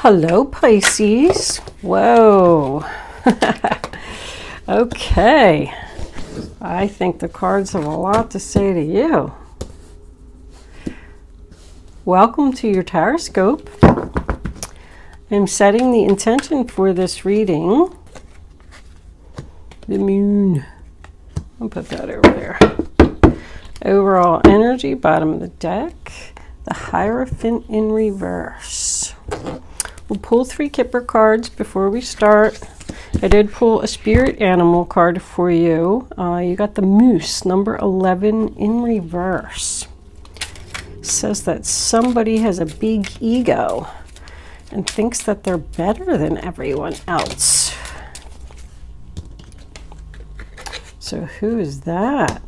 Hello, Pisces. Whoa. Okay. I think the cards have a lot to say to you. Welcome to your horoscope. I'm setting the intention for this reading. The moon. I'll put that over there. Overall energy, bottom of the deck. The Hierophant in reverse. We'll pull 3 Kipper cards before we start. I did pull a spirit animal card for you. You got the Moose, number 11 in reverse. It says that somebody has a big ego and thinks that they're better than everyone else. So who is that?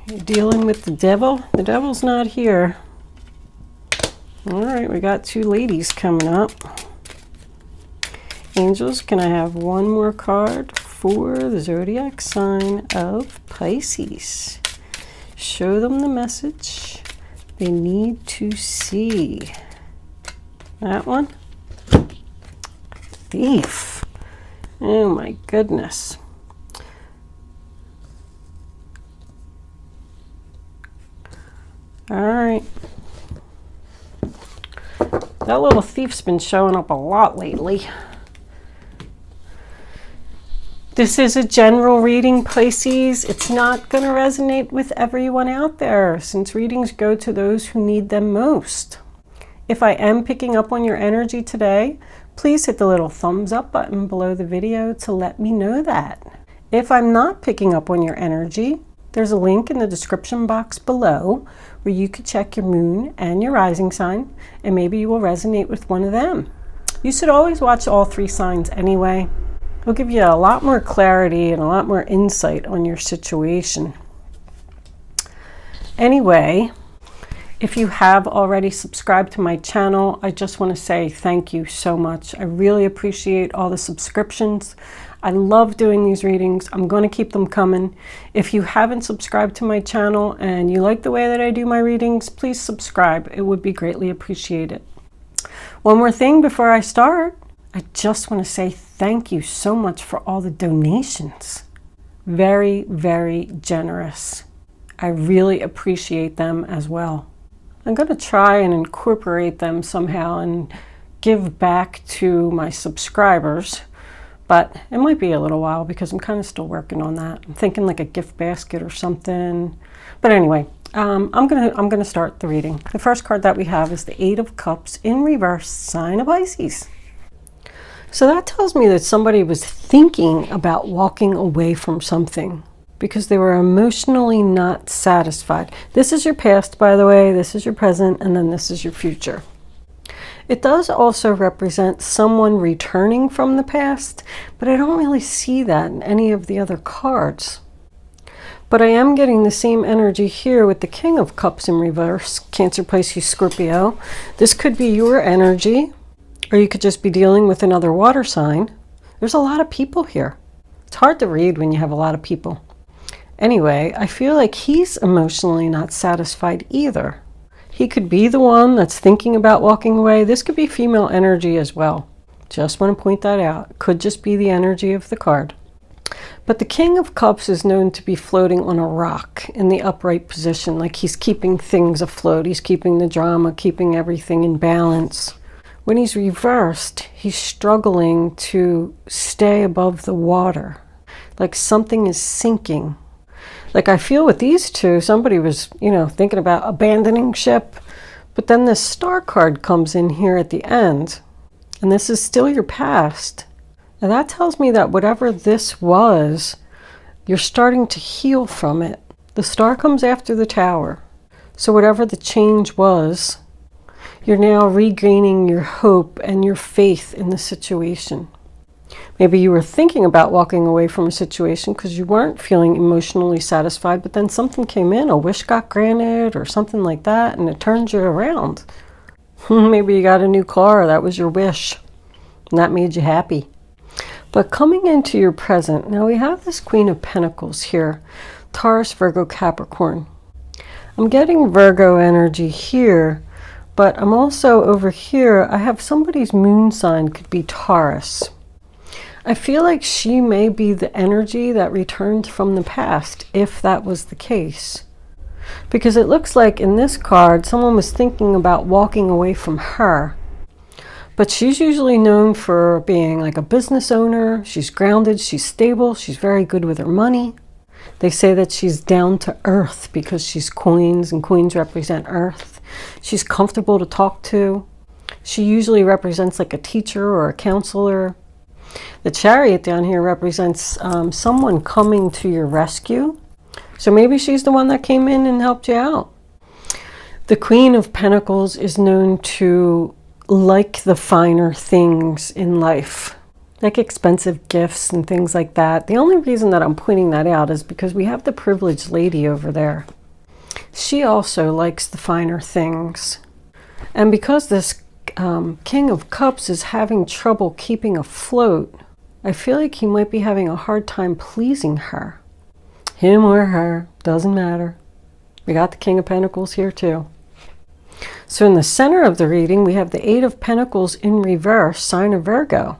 You're dealing with the devil? The devil's not here. All right, we got 2 ladies coming up. Angels, can I have one more card for the zodiac sign of Pisces? Show them the message they need to see. That one? Thief. Oh my goodness. All right. That little thief's been showing up a lot lately. This is a general reading, Pisces. It's not going to resonate with everyone out there, since readings go to those who need them most. If I am picking up on your energy today, please hit the little thumbs up button below the video to let me know that. If I'm not picking up on your energy, there's a link in the description box below where you could check your moon and your rising sign, and maybe you will resonate with one of them. You should always watch all 3 signs anyway. It'll give you a lot more clarity and a lot more insight on your situation. Anyway, if you have already subscribed to my channel, I just want to say thank you so much. I really appreciate all the subscriptions. I love doing these readings. I'm going to keep them coming. If you haven't subscribed to my channel and you like the way that I do my readings, please subscribe. It would be greatly appreciated. One more thing before I start. I just want to say thank you so much for all the donations. Very, very generous. I really appreciate them as well. I'm going to try and incorporate them somehow and give back to my subscribers. But it might be a little while because I'm kind of still working on that. I'm thinking like a gift basket or something. But anyway, I'm gonna start the reading. The first card that we have is the 8 of Cups in reverse, sign of Pisces. So that tells me that somebody was thinking about walking away from something because they were emotionally not satisfied. This is your past, by the way. This is your present, and then this is your future. It does also represent someone returning from the past, but I don't really see that in any of the other cards. But I am getting the same energy here with the King of Cups in reverse, Cancer, Pisces, Scorpio. This could be your energy, or you could just be dealing with another water sign. There's a lot of people here. It's hard to read when you have a lot of people. Anyway, I feel like he's emotionally not satisfied either. He could be the one that's thinking about walking away. This could be female energy as well. Just want to point that out. Could just be the energy of the card. But the King of Cups is known to be floating on a rock in the upright position, like he's keeping things afloat. He's keeping the drama, keeping everything in balance. When he's reversed, he's struggling to stay above the water, like something is sinking. Like I feel with these two, somebody was, thinking about abandoning ship. But then this star card comes in here at the end. And this is still your past. Now that tells me that whatever this was, you're starting to heal from it. The star comes after the tower. So whatever the change was, you're now regaining your hope and your faith in the situation. Maybe you were thinking about walking away from a situation because you weren't feeling emotionally satisfied, but then something came in, a wish got granted or something like that, and it turned you around. Maybe you got a new car, that was your wish, and that made you happy. But coming into your present, now we have this Queen of Pentacles here, Taurus, Virgo, Capricorn. I'm getting Virgo energy here, But I'm also over here, I have somebody's moon sign could be Taurus. I feel like she may be the energy that returned from the past, if that was the case. Because it looks like in this card, someone was thinking about walking away from her. But she's usually known for being like a business owner. She's grounded, she's stable, she's very good with her money. They say that she's down to earth because she's coins, and coins represent earth. She's comfortable to talk to. She usually represents like a teacher or a counselor. The Chariot down here represents someone coming to your rescue. So maybe she's the one that came in and helped you out. The Queen of Pentacles is known to like the finer things in life, like expensive gifts and things like that. The only reason that I'm pointing that out is because we have the privileged lady over there. She also likes the finer things. And because this King of Cups is having trouble keeping afloat, I feel like he might be having a hard time pleasing her. Him or her, doesn't matter. We got the King of Pentacles here too. So in the center of the reading, we have the Eight of Pentacles in reverse, sign of Virgo.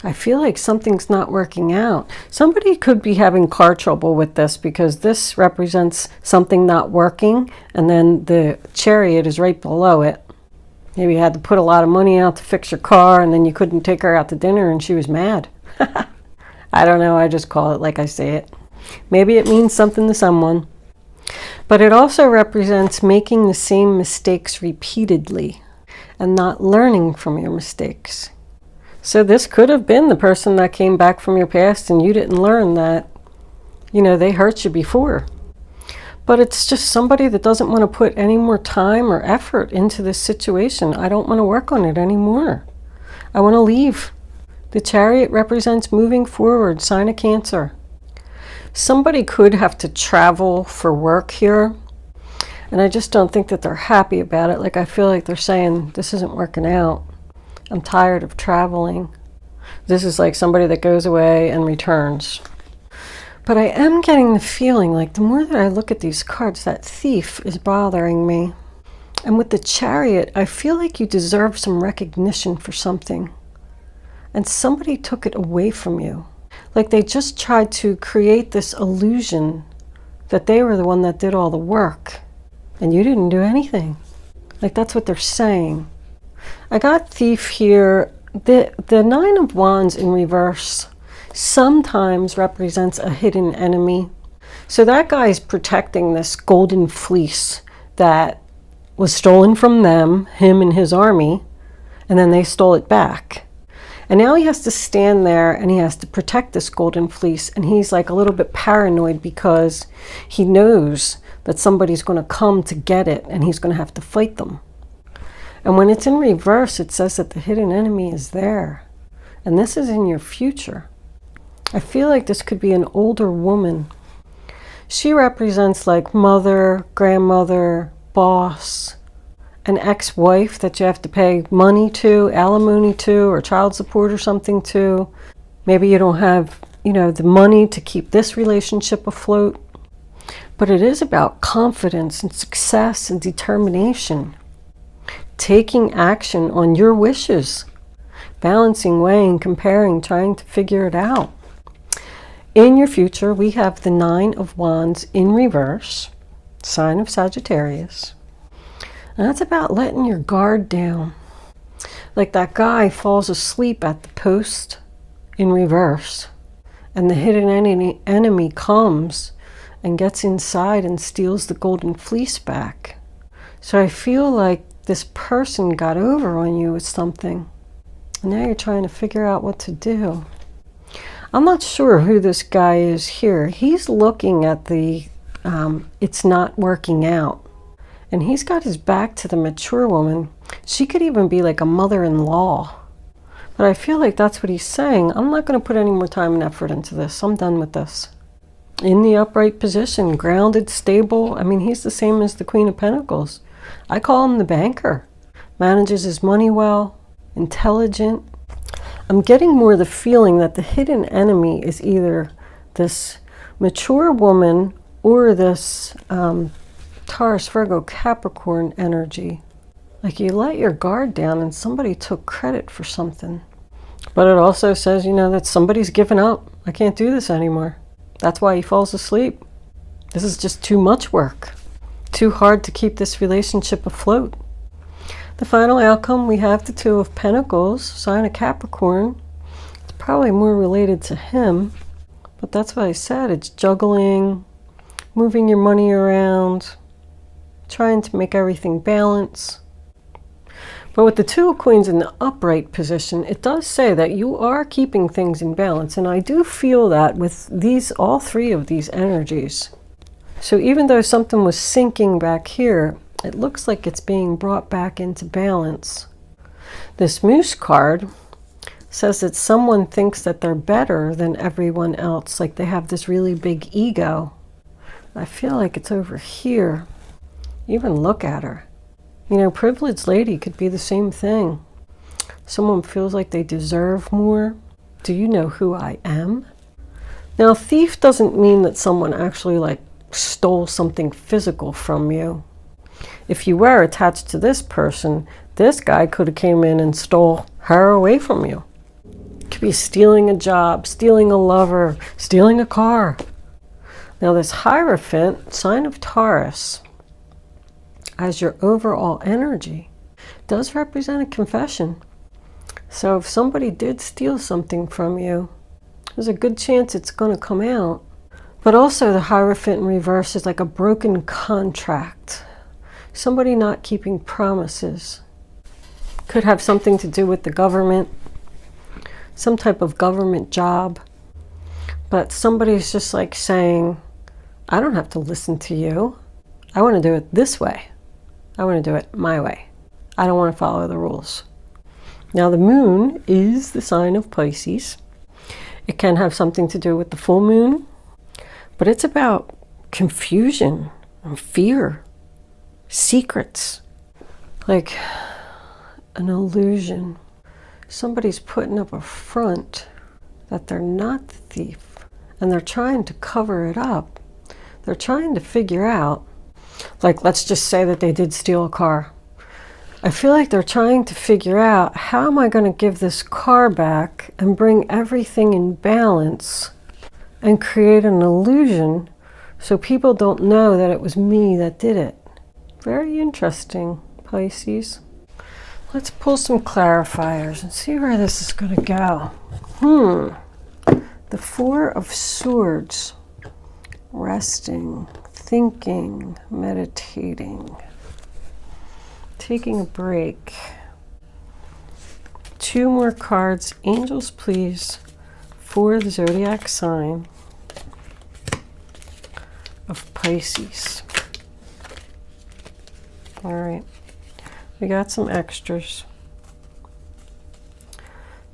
I feel like something's not working out. Somebody could be having car trouble with this because this represents something not working, and then the Chariot is right below it. Maybe you had to put a lot of money out to fix your car, and then you couldn't take her out to dinner and she was mad. I don't know, I just call it like I say it. Maybe it means something to someone. But it also represents making the same mistakes repeatedly and not learning from your mistakes. So this could have been the person that came back from your past and you didn't learn that, you know, they hurt you before. But it's just somebody that doesn't want to put any more time or effort into this situation. I don't want to work on it anymore. I want to leave. The Chariot represents moving forward, sign of Cancer. Somebody could have to travel for work here, and I just don't think that they're happy about it. Like, I feel like they're saying, this isn't working out. I'm tired of traveling. This is like somebody that goes away and returns. But I am getting the feeling like the more that I look at these cards, that Thief is bothering me. And with the Chariot, I feel like you deserve some recognition for something. And somebody took it away from you. Like they just tried to create this illusion that they were the one that did all the work. And you didn't do anything. Like that's what they're saying. I got Thief here. The Nine of Wands in reverse sometimes represents a hidden enemy. So that guy is protecting this golden fleece that was stolen from them, him and his army, and then they stole it back. And now he has to stand there and he has to protect this golden fleece, and he's like a little bit paranoid because he knows that somebody's going to come to get it and he's going to have to fight them. And when it's in reverse, it says that the hidden enemy is there. And this is in your future. I feel like this could be an older woman. She represents like mother, grandmother, boss, an ex-wife that you have to pay money to, alimony to, or child support or something to. Maybe you don't have, you know, the money to keep this relationship afloat. But it is about confidence and success and determination. Taking action on your wishes. Balancing, weighing, comparing, trying to figure it out. In your future, we have the Nine of Wands in reverse, sign of Sagittarius. And that's about letting your guard down. Like that guy falls asleep at the post in reverse, and the hidden enemy comes and gets inside and steals the golden fleece back. So I feel like this person got over on you with something. And now you're trying to figure out what to do. I'm not sure who this guy is here. He's looking at the it's not working out. And he's got his back to the mature woman. She could even be like a mother-in-law. But I feel like that's what he's saying. I'm not going to put any more time and effort into this. I'm done with this. In the upright position, grounded, stable. I mean, he's the same as the Queen of Pentacles. I call him the banker. Manages his money well, intelligent. I'm getting more the feeling that the hidden enemy is either this mature woman or this Taurus, Virgo, Capricorn energy. Like you let your guard down and somebody took credit for something. But it also says, you know, that somebody's given up. I can't do this anymore. That's why he falls asleep. This is just too much work. Too hard to keep this relationship afloat. The final outcome, we have the Two of Pentacles, sign of Capricorn. It's probably more related to him, but that's what I said. It's juggling, moving your money around, trying to make everything balance. But with the Two of Queens in the upright position, it does say that you are keeping things in balance. And I do feel that with these, all three of these energies. So even though something was sinking back here, it looks like it's being brought back into balance. This Moose card says that someone thinks that they're better than everyone else, like they have this really big ego. I feel like it's over here. Even look at her. You know, privileged lady could be the same thing. Someone feels like they deserve more. Do you know who I am? Now, thief doesn't mean that someone actually like stole something physical from you. If you were attached to this person, this guy could have came in and stole her away from you. Could be stealing a job, stealing a lover, stealing a car. Now this Hierophant, sign of Taurus, as your overall energy, does represent a confession. So if somebody did steal something from you, there's a good chance it's going to come out. But also the Hierophant in reverse is like a broken contract. Somebody not keeping promises. Could have something to do with the government, some type of government job. But somebody's just like saying, I don't have to listen to you. I want to do it this way. I want to do it my way. I don't want to follow the rules. Now the Moon is the sign of Pisces. It can have something to do with the full moon, but it's about confusion and fear, secrets, like an illusion. Somebody's putting up a front that they're not the thief, and they're trying to cover it up. They're trying to figure out, like, let's just say that they did steal a car. I feel like they're trying to figure out, how am I going to give this car back and bring everything in balance and create an illusion so people don't know that it was me that did it. Very interesting, Pisces. Let's pull some clarifiers and see where this is going to go. The Four of Swords. Resting, thinking, meditating, taking a break. Two more cards, angels please, for the zodiac sign of Pisces. All right, we got some extras.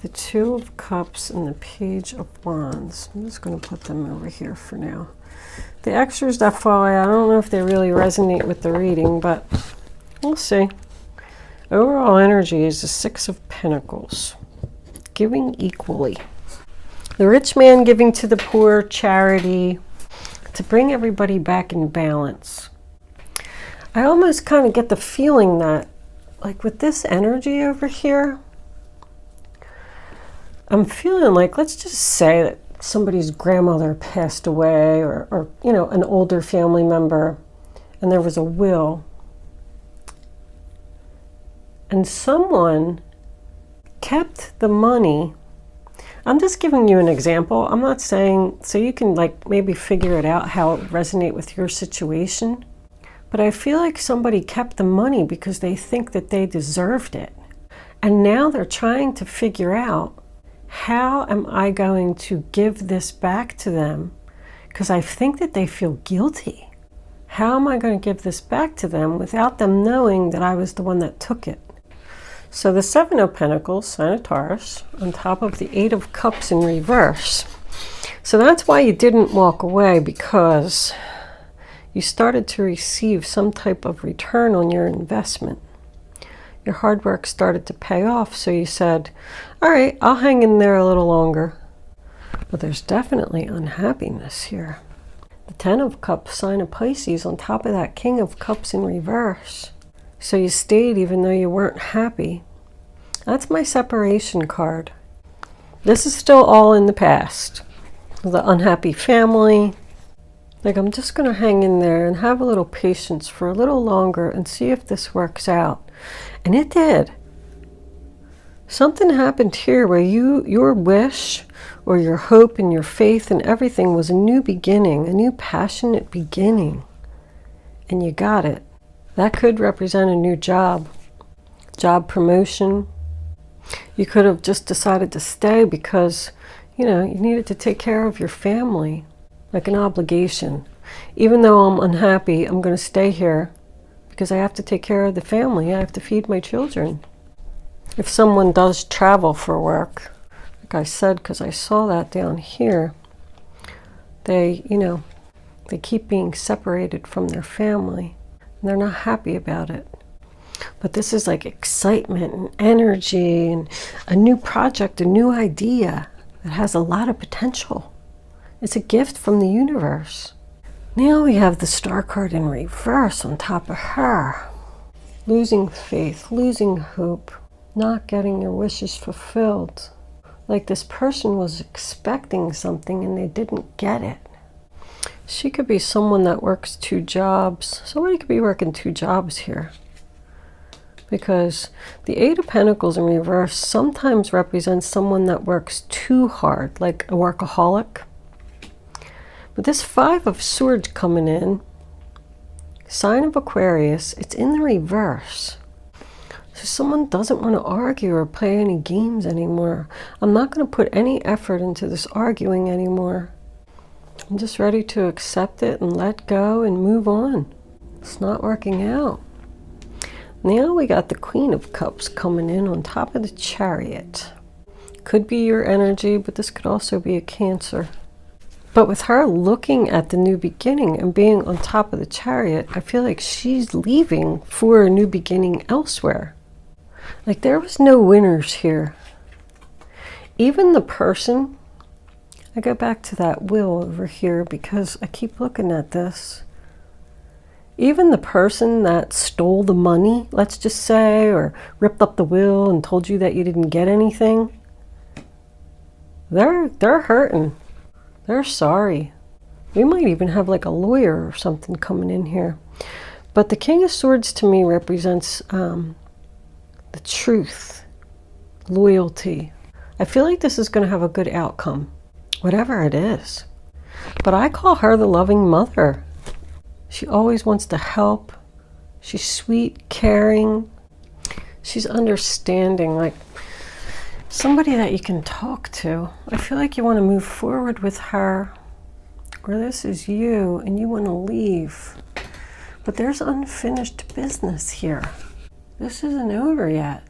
The Two of Cups and the Page of Wands. I'm just going to put them over here for now. The extras that fall out, I don't know if they really resonate with the reading, but we'll see. Overall energy is the Six of Pentacles. Giving equally. The rich man giving to the poor, charity, to bring everybody back in balance. I almost kind of get the feeling that, like with this energy over here, I'm feeling like, let's just say that somebody's grandmother passed away, or you know, an older family member, and there was a will. And someone kept the money. I'm just giving you an example. I'm not saying, so you can like maybe figure it out how it resonate with your situation. But I feel like somebody kept the money because they think that they deserved it. And now they're trying to figure out, how am I going to give this back to them? Because I think that they feel guilty. How am I going to give this back to them without them knowing that I was the one that took it? So the Seven of Pentacles, sign of Taurus, on top of the Eight of Cups in reverse. So that's why you didn't walk away, because you started to receive some type of return on your investment. Your hard work started to pay off, so you said, all right, I'll hang in there a little longer. But there's definitely unhappiness here. The Ten of Cups, sign of Pisces, on top of that King of Cups in reverse. So you stayed even though you weren't happy. That's my separation card. This is still all in the past. The unhappy family. Like, I'm just going to hang in there and have a little patience for a little longer and see if this works out. And it did. Something happened here where your wish or your hope and your faith and everything was a new beginning, a new passionate beginning. And you got it. That could represent a new job promotion. You could have just decided to stay because, you needed to take care of your family, like an obligation. Even though I'm unhappy, I'm going to stay here because I have to take care of the family. I have to feed my children. If someone does travel for work, like I said, because I saw that down here, they keep being separated from their family. And they're not happy about it. But this is like excitement and energy and a new project, a new idea that has a lot of potential. It's a gift from the universe. Now we have the Star card in reverse on top of her. Losing faith, losing hope, not getting your wishes fulfilled. Like this person was expecting something and they didn't get it. She could be someone that works 2 jobs. Somebody could be working 2 jobs here. Because the 8 of Pentacles in reverse sometimes represents someone that works too hard, like a workaholic. But this 5 of Swords coming in, sign of Aquarius, it's in the reverse. So someone doesn't want to argue or play any games anymore. I'm not going to put any effort into this arguing anymore. I'm just ready to accept it and let go and move on. It's not working out. Now we got the Queen of Cups coming in on top of the Chariot. Could be your energy, but this could also be a Cancer. But with her looking at the new beginning and being on top of the Chariot, I feel like she's leaving for a new beginning elsewhere. Like there was no winners here. Even the person, I go back to that wheel over here because I keep looking at this. Even the person that stole the money, let's just say, or ripped up the will and told you that you didn't get anything, they're hurting. They're sorry. We might even have like a lawyer or something coming in here. But the King of Swords to me represents the truth, loyalty. I feel like this is going to have a good outcome, whatever it is. But I call her the loving mother. She always wants to help. She's sweet, caring. She's understanding, like somebody that you can talk to. I feel like you want to move forward with her, or this is you and you want to leave. But there's unfinished business here. This isn't over yet.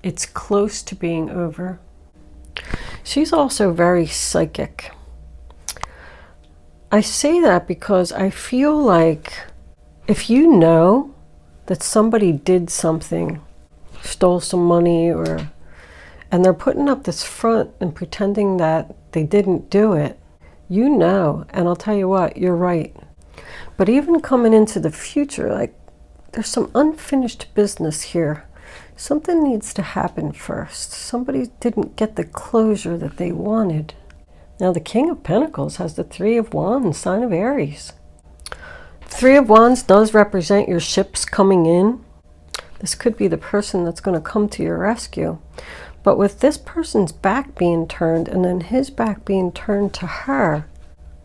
It's close to being over. She's also very psychic. I say that because I feel like if you know that somebody did something, stole some money, and they're putting up this front and pretending that they didn't do it, you know, and I'll tell you what, you're right. But even coming into the future, like there's some unfinished business here. Something needs to happen first. Somebody didn't get the closure that they wanted. Now the King of Pentacles has the 3 of Wands, sign of Aries. 3 of Wands does represent your ships coming in. This could be the person that's going to come to your rescue. But with this person's back being turned and then his back being turned to her,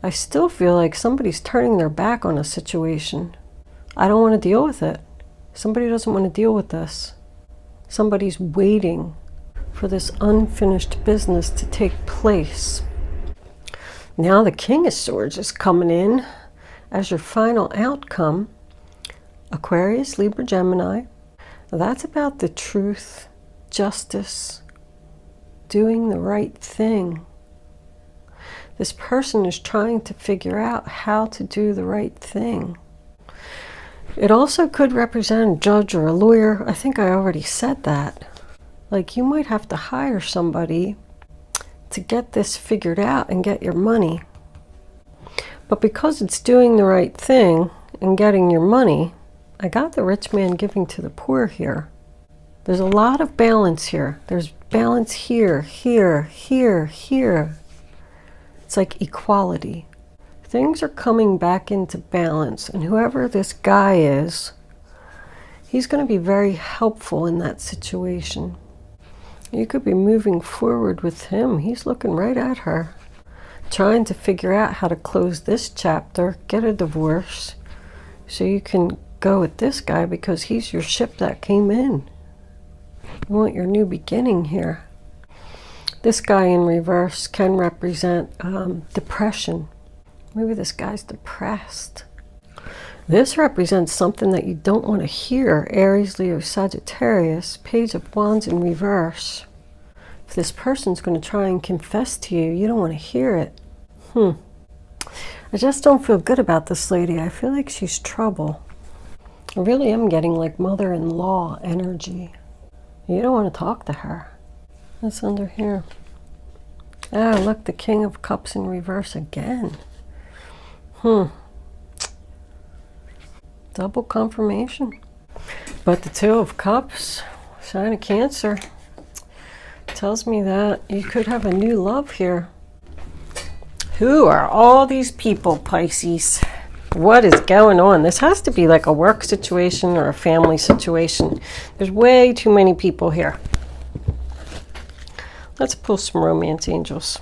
I still feel like somebody's turning their back on a situation. I don't want to deal with it. Somebody doesn't want to deal with this. Somebody's waiting for this unfinished business to take place. Now the King of Swords is coming in as your final outcome. Aquarius, Libra, Gemini. Now that's about the truth, justice, doing the right thing. This person is trying to figure out how to do the right thing. It also could represent a judge or a lawyer. I think I already said that. Like you might have to hire somebody to get this figured out and get your money. But because it's doing the right thing and getting your money, I got the rich man giving to the poor here. There's a lot of balance here. There's balance here, here, here, here. It's like equality. Things are coming back into balance, and whoever this guy is, he's going to be very helpful in that situation. You could be moving forward with him. He's looking right at her, trying to figure out how to close this chapter, get a divorce, so you can go with this guy because he's your ship that came in. You want your new beginning here. This guy in reverse can represent depression. Maybe this guy's depressed. This represents something that you don't want to hear. Aries, Leo, Sagittarius, Page of Wands in reverse. If this person's going to try and confess to you, you don't want to hear it. I just don't feel good about this lady. I feel like she's trouble. I really am getting like mother-in-law energy. You don't want to talk to her. What's under here? Ah, look, the King of Cups in reverse again. Double confirmation. But the Two of Cups, sign of Cancer, tells me that you could have a new love here. Who are all these people, Pisces? What is going on? This has to be like a work situation or a family situation. There's way too many people here. Let's pull some romance angels.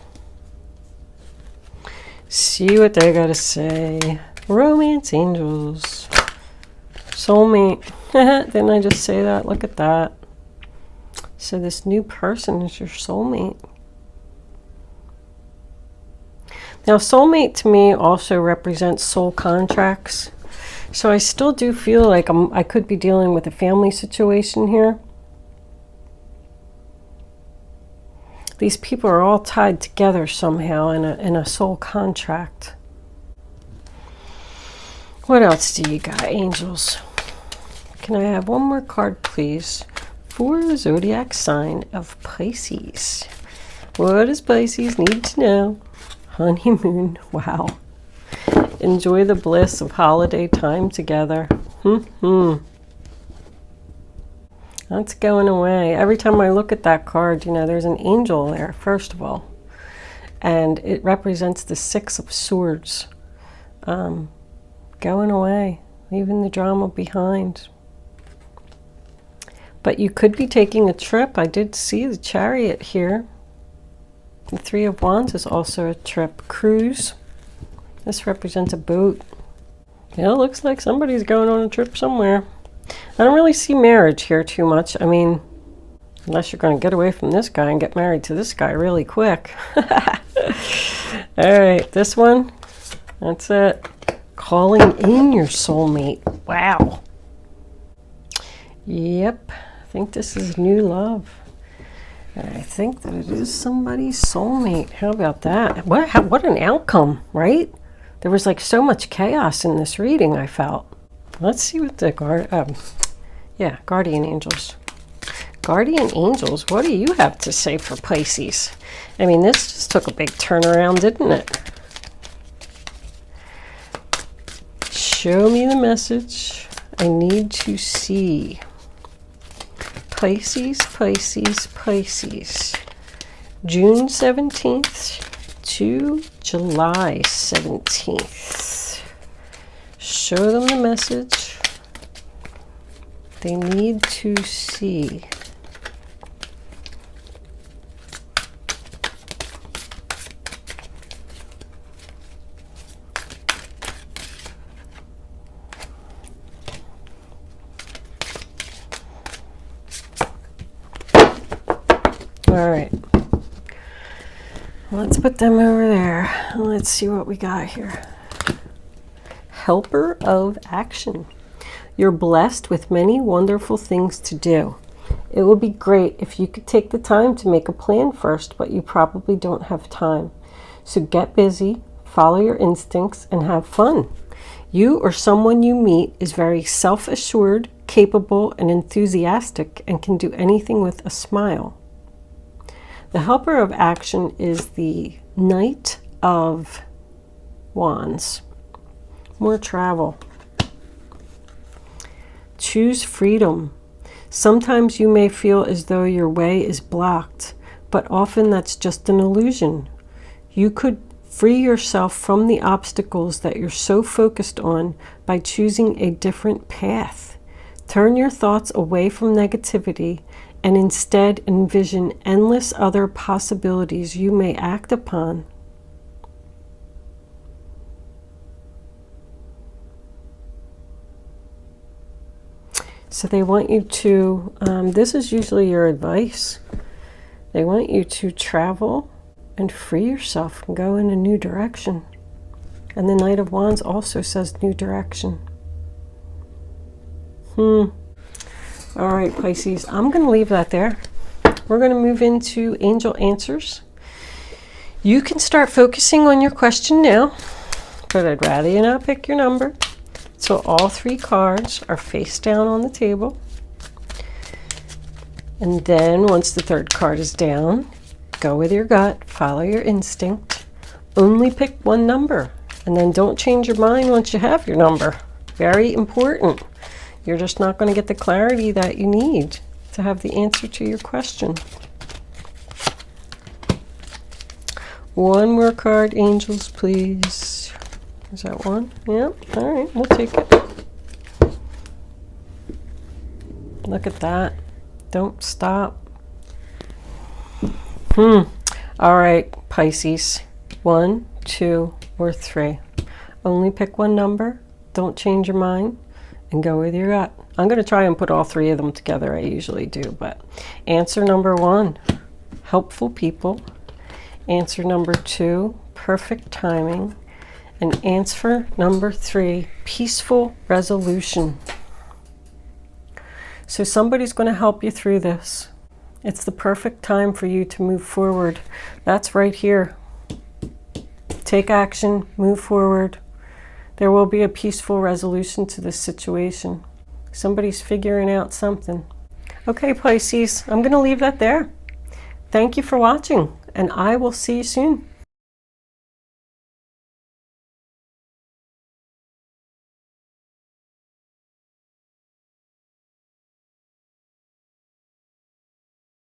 See what they got to say. Romance angels. Soulmate. Didn't I just say that? Look at that. So this new person is your soulmate. Now, soulmate to me also represents soul contracts. So I still do feel like I could be dealing with a family situation here. These people are all tied together somehow in a soul contract. What else do you got, angels? Can I have one more card, please, for the zodiac sign of Pisces? What does Pisces need to know? Honeymoon. Wow. Enjoy the bliss of holiday time together. That's going away. Every time I look at that card, you know, there's an angel there, first of all. And it represents the Six of Swords. Going away. Leaving the drama behind. But you could be taking a trip. I did see the Chariot here. The Three of Wands is also a trip. Cruise. This represents a boat. Yeah, it looks like somebody's going on a trip somewhere. I don't really see marriage here too much. I mean, unless you're going to get away from this guy and get married to this guy really quick. All right, this one. That's it. Calling in your soulmate. Wow. Yep. I think this is new love. And I think that it is somebody's soulmate. How about that? What an outcome, right? There was like so much chaos in this reading, I felt. Let's see what the guardian angels. Guardian angels, what do you have to say for Pisces? I mean, this just took a big turnaround, didn't it? Show me the message I need to see. Pisces, Pisces, Pisces. June 17th to July 17th. Show them the message they need to see. All right, let's put them over there. Let's see what we got here. Helper of action. You're blessed with many wonderful things to do. It would be great if you could take the time to make a plan first, but you probably don't have time. So get busy, follow your instincts, and have fun. You or someone you meet is very self-assured, capable, and enthusiastic, and can do anything with a smile. The helper of action is the Knight of Wands. More travel. choose freedom. Sometimes you may feel as though your way is blocked, but often that's just an illusion. You could free yourself from the obstacles that you're so focused on by choosing a different path. Turn your thoughts away from negativity and instead envision endless other possibilities you may act upon. So they want you to, this is usually your advice, they want you to travel and free yourself and go in a new direction. And the Knight of Wands also says new direction. All right, Pisces, I'm going to leave that there. We're going to move into angel answers. You can start focusing on your question now, but I'd rather you not pick your number. So all 3 cards are face down on the table. And then once the 3rd card is down, go with your gut, follow your instinct, only pick 1 number, and then don't change your mind once you have your number. Very important. You're just not going to get the clarity that you need to have the answer to your question. 1 more card, angels, please. Is that 1? Yeah, all right, we'll take it. Look at that. Don't stop. All right, Pisces. 1, 2, or 3. Only pick 1 number. Don't change your mind. And go with your gut. I'm going to try and put all 3 of them together. I usually do. But answer number 1, helpful people. Answer number 2, perfect timing. And answer number 3, peaceful resolution. So somebody's going to help you through this. It's the perfect time for you to move forward. That's right here. Take action, move forward. There will be a peaceful resolution to this situation. Somebody's figuring out something. Okay, Pisces, I'm going to leave that there. Thank you for watching, and I will see you soon.